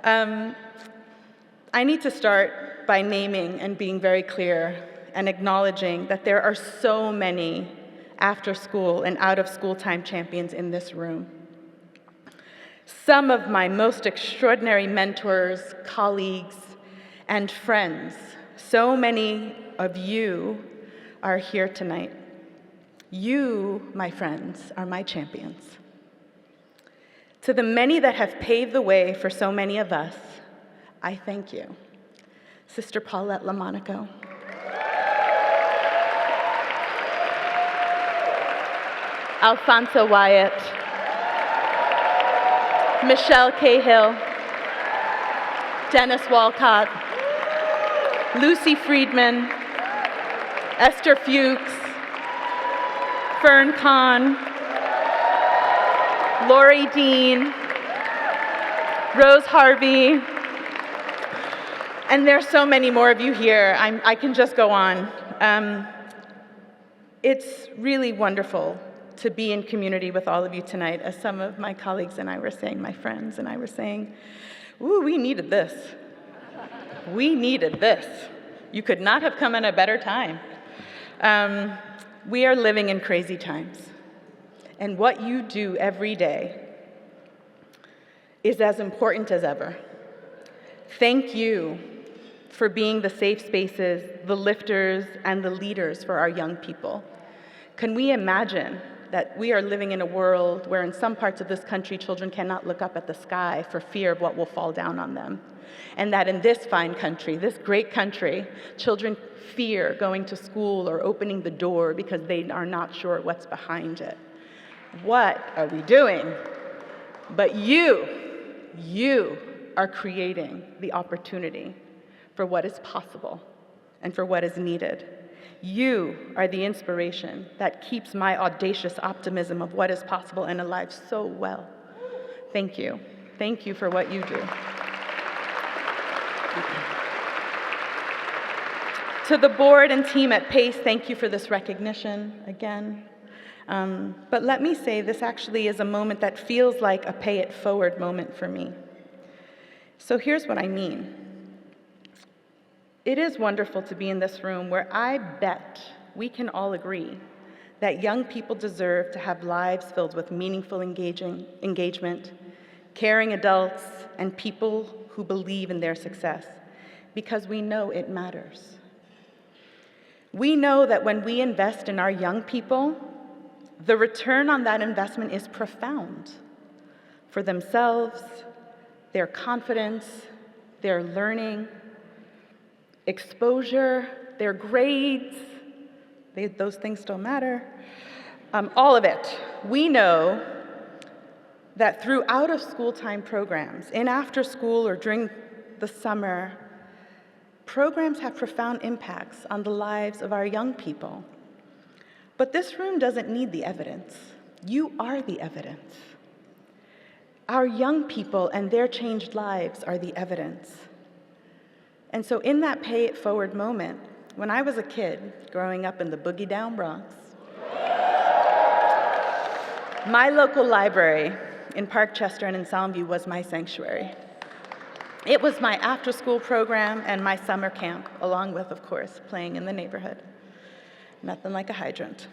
I need to start by naming and being very clear and acknowledging that there are so many after-school and out-of-school time champions in this room. Some of my most extraordinary mentors, colleagues, and friends, so many of you are here tonight. You, my friends, are my champions. To the many that have paved the way for so many of us, I thank you. Sister Paulette LaMonaco. Alfonso Wyatt. Michelle Cahill. Dennis Walcott. Lucy Friedman. Esther Fuchs. Fern Kahn. Lori Dean. Rose Harvey. And there's so many more of you here. I can just go on. It's really wonderful to be in community with all of you tonight. As some of my colleagues and I were saying, my friends and I were saying, ooh, we needed this. We needed this. You could not have come in a better time. We are living in crazy times. And what you do every day is as important as ever. Thank you for being the safe spaces, the lifters, and the leaders for our young people. Can we imagine that we are living in a world where in some parts of this country, children cannot look up at the sky for fear of what will fall down on them? And that in this fine country, this great country, children fear going to school or opening the door because they are not sure what's behind it. What are we doing? But you are creating the opportunity for what is possible and for what is needed. You are the inspiration that keeps my audacious optimism of what is possible and alive so well. Thank you. Thank you for what you do. To the board and team at PACE, thank you for this recognition again. But let me say, this actually is a moment that feels like a pay it forward moment for me. So here's what I mean. It is wonderful to be in this room where I bet we can all agree that young people deserve to have lives filled with meaningful engagement, caring adults, and people who believe in their success, because we know it matters. We know that when we invest in our young people, the return on that investment is profound for themselves, their confidence, their learning, exposure, their grades, those things still matter, all of it. We know that through out-of-school time programs, in after school or during the summer, programs have profound impacts on the lives of our young people. But this room doesn't need the evidence. You are the evidence. Our young people and their changed lives are the evidence. And so in that pay it forward moment, when I was a kid growing up in the boogie down Bronx, my local library in Parkchester and in Soundview was my sanctuary. It was my after-school program and my summer camp, along with, of course, playing in the neighborhood. Nothing like a hydrant.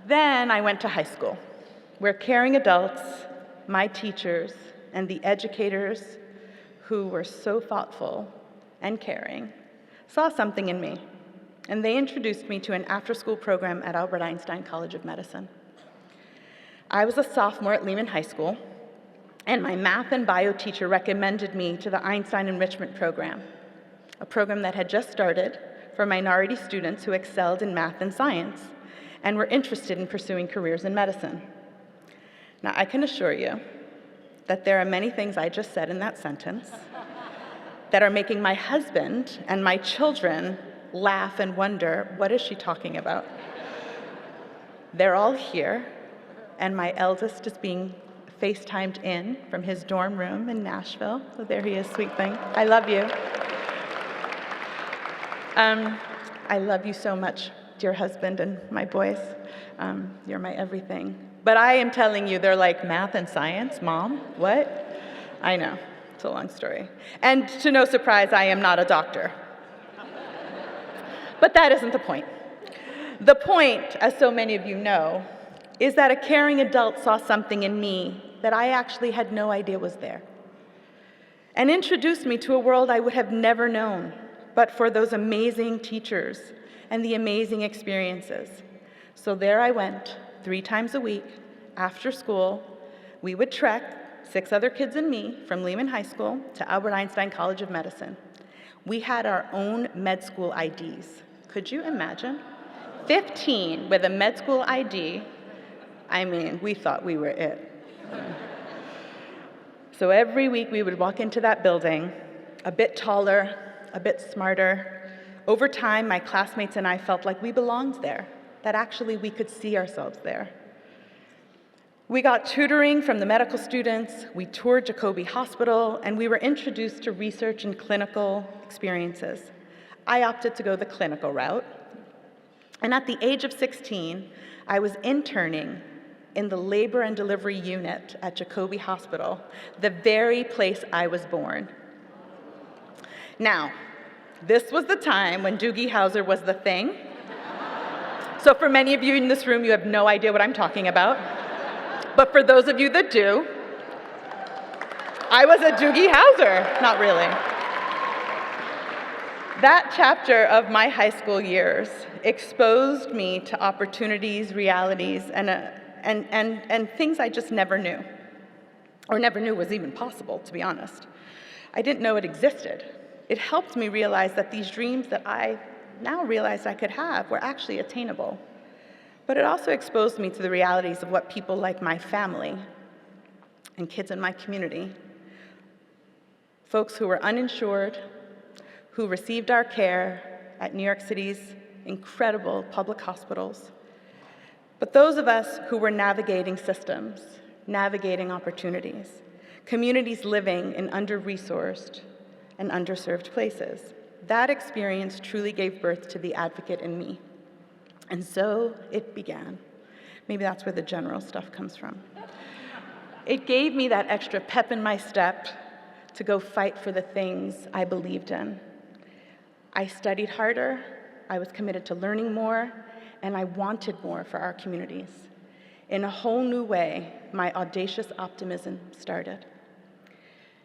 Then I went to high school, where caring adults, my teachers, and the educators who were so thoughtful and caring saw something in me, and they introduced me to an after-school program at Albert Einstein College of Medicine. I was a sophomore at Lehman High School, and my math and bio teacher recommended me to the Einstein Enrichment Program, a program that had just started for minority students who excelled in math and science and were interested in pursuing careers in medicine. Now, I can assure you that there are many things I just said in that sentence that are making my husband and my children laugh and wonder, what is she talking about? They're all here, and my eldest is being FaceTimed in from his dorm room in Nashville. So there he is, sweet thing. I love you. I love you so much, dear husband and my boys. You're my everything. But I am telling you, they're like, math and science, Mom? What? I know, it's a long story. And to no surprise, I am not a doctor. But that isn't the point. The point, as so many of you know, is that a caring adult saw something in me that I actually had no idea was there, and introduced me to a world I would have never known but for those amazing teachers and the amazing experiences. So there I went, 3 times a week, after school. We would trek, 6 other kids and me, from Lehman High School to Albert Einstein College of Medicine. We had our own med school IDs. Could you imagine? 15 with a med school ID. I mean, we thought we were it. So every week we would walk into that building, a bit taller, a bit smarter. Over time, my classmates and I felt like we belonged there, that actually we could see ourselves there. We got tutoring from the medical students, we toured Jacobi Hospital, and we were introduced to research and clinical experiences. I opted to go the clinical route, and at the age of 16, I was interning in the labor and delivery unit at Jacobi Hospital, the very place I was born. Now, this was the time when Doogie Howser was the thing. So for many of you in this room, you have no idea what I'm talking about. But for those of you that do, I was a Doogie Howser. Not really. That chapter of my high school years exposed me to opportunities, realities, and things I just never knew, or never knew was even possible, to be honest. I didn't know it existed. It helped me realize that these dreams that I now realized I could have were actually attainable. But it also exposed me to the realities of what people like my family and kids in my community, folks who were uninsured, who received our care at New York City's incredible public hospitals, but those of us who were navigating systems, navigating opportunities, communities living in under-resourced and underserved places. That experience truly gave birth to the advocate in me. And so it began. Maybe that's where the general stuff comes from. It gave me that extra pep in my step to go fight for the things I believed in. I studied harder, I was committed to learning more, and I wanted more for our communities. In a whole new way, my audacious optimism started.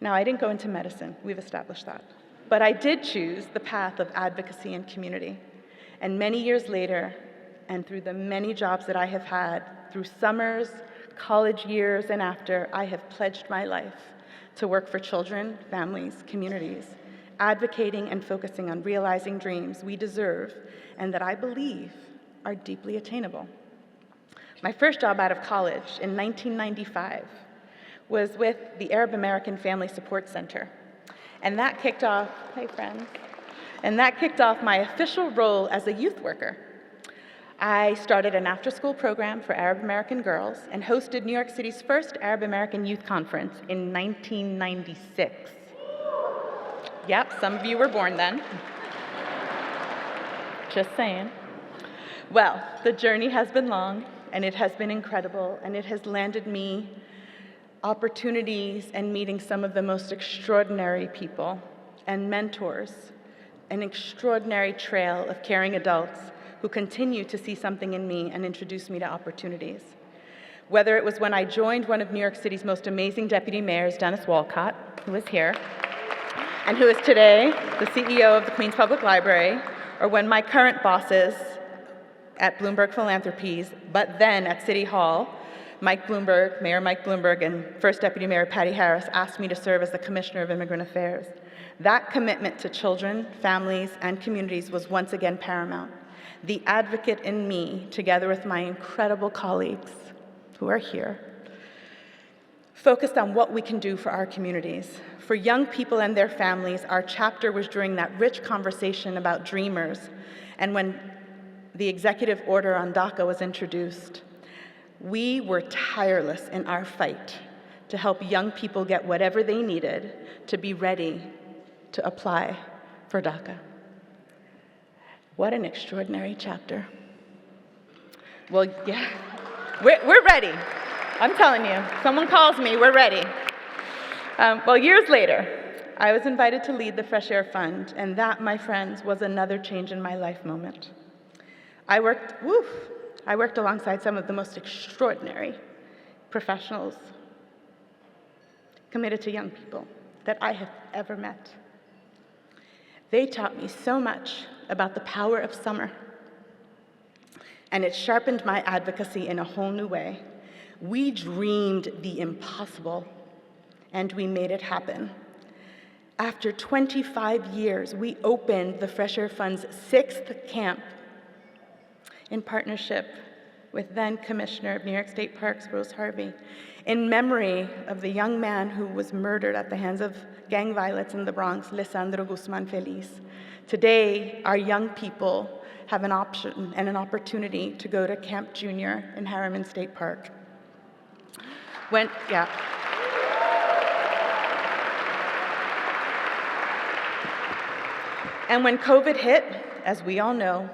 Now, I didn't go into medicine, we've established that. But I did choose the path of advocacy and community. And many years later, and through the many jobs that I have had, through summers, college years, and after, I have pledged my life to work for children, families, communities, advocating and focusing on realizing dreams we deserve and that I believe are deeply attainable. My first job out of college in 1995 was with the Arab American Family Support Center. And that kicked off, hey friends, and that kicked off my official role as a youth worker. I started an after-school program for Arab American girls and hosted New York City's first Arab American Youth Conference in 1996. Yep, some of you were born then. Just saying. Well, the journey has been long, and it has been incredible, and it has landed me opportunities and meeting some of the most extraordinary people and mentors, an extraordinary trail of caring adults who continue to see something in me and introduce me to opportunities. Whether it was when I joined one of New York City's most amazing deputy mayors, Dennis Walcott, who is here, and who is today the CEO of the Queens Public Library, or when my current bosses at Bloomberg Philanthropies, but then at City Hall, Mayor Mike Bloomberg, and First Deputy Mayor Patty Harris asked me to serve as the Commissioner of Immigrant Affairs. That commitment to children, families, and communities was once again paramount. The advocate in me, together with my incredible colleagues who are here, focused on what we can do for our communities. For young people and their families, our chapter was during that rich conversation about dreamers, and when the executive order on DACA was introduced, we were tireless in our fight to help young people get whatever they needed to be ready to apply for DACA. What an extraordinary chapter. Well, yeah, We're ready. I'm telling you, someone calls me, we're ready. Well, years later, I was invited to lead the Fresh Air Fund, and that, my friends, was another change in my life moment. I worked alongside some of the most extraordinary professionals committed to young people that I have ever met. They taught me so much about the power of summer, and it sharpened my advocacy in a whole new way. We dreamed the impossible, and we made it happen. After 25 years, we opened the Fresh Air Fund's 6th camp in partnership with then Commissioner of New York State Parks, Rose Harvey, in memory of the young man who was murdered at the hands of gang violence in the Bronx, Lisandro Guzman Feliz. Today, our young people have an option and an opportunity to go to Camp Junior in Harriman State Park. And when COVID hit, as we all know,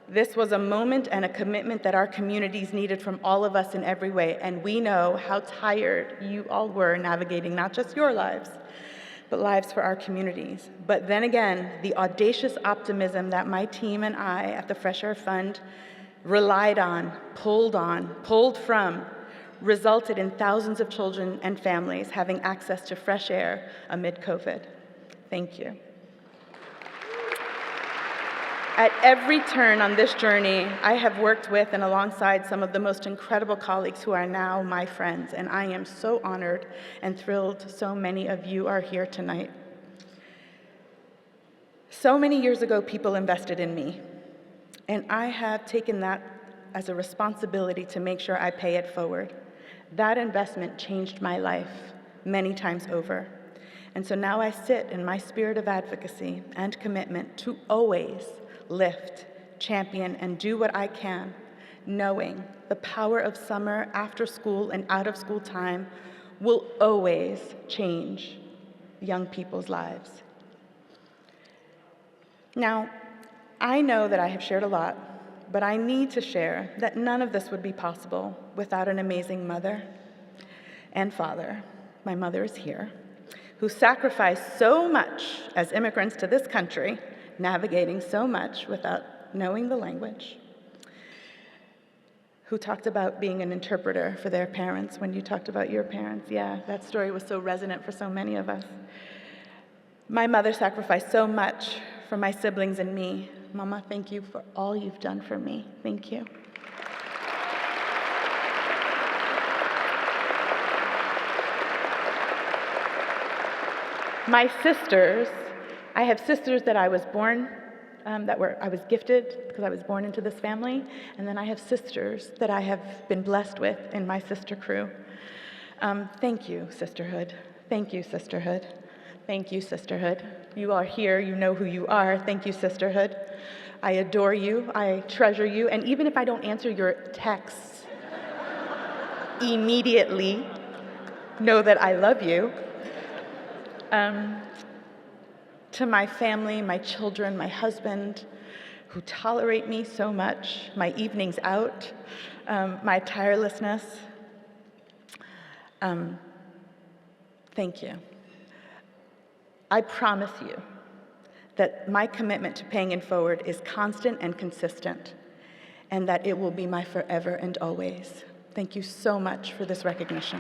this was a moment and a commitment that our communities needed from all of us in every way, and we know how tired you all were navigating not just your lives, but lives for our communities. But then again, the audacious optimism that my team and I at the Fresh Air Fund relied on, pulled from, resulted in thousands of children and families having access to fresh air amid COVID. Thank you. At every turn on this journey, I have worked with and alongside some of the most incredible colleagues who are now my friends, and I am so honored and thrilled so many of you are here tonight. So many years ago, people invested in me, and I have taken that as a responsibility to make sure I pay it forward. That investment changed my life many times over. And so now I sit in my spirit of advocacy and commitment to always lift, champion, and do what I can, knowing the power of summer, after school, and out of school time will always change young people's lives. Now, I know that I have shared a lot, but I need to share that none of this would be possible without an amazing mother and father. My mother is here, who sacrificed so much as immigrants to this country, navigating so much without knowing the language, who talked about being an interpreter for their parents when you talked about your parents. Yeah, that story was so resonant for so many of us. My mother sacrificed so much for my siblings and me. Mama, thank you for all you've done for me. Thank you. My sisters, I have sisters that I was born, I was gifted because I was born into this family, and then I have sisters that I have been blessed with in my sister crew. Thank you, sisterhood. Thank you, sisterhood. Thank you, sisterhood. You are here, you know who you are. Thank you, sisterhood. I adore you, I treasure you, and even if I don't answer your texts immediately, know that I love you. To my family, my children, my husband, who tolerate me so much, my evenings out, my tirelessness, thank you. I promise you that my commitment to paying it forward is constant and consistent, and that it will be my forever and always. Thank you so much for this recognition.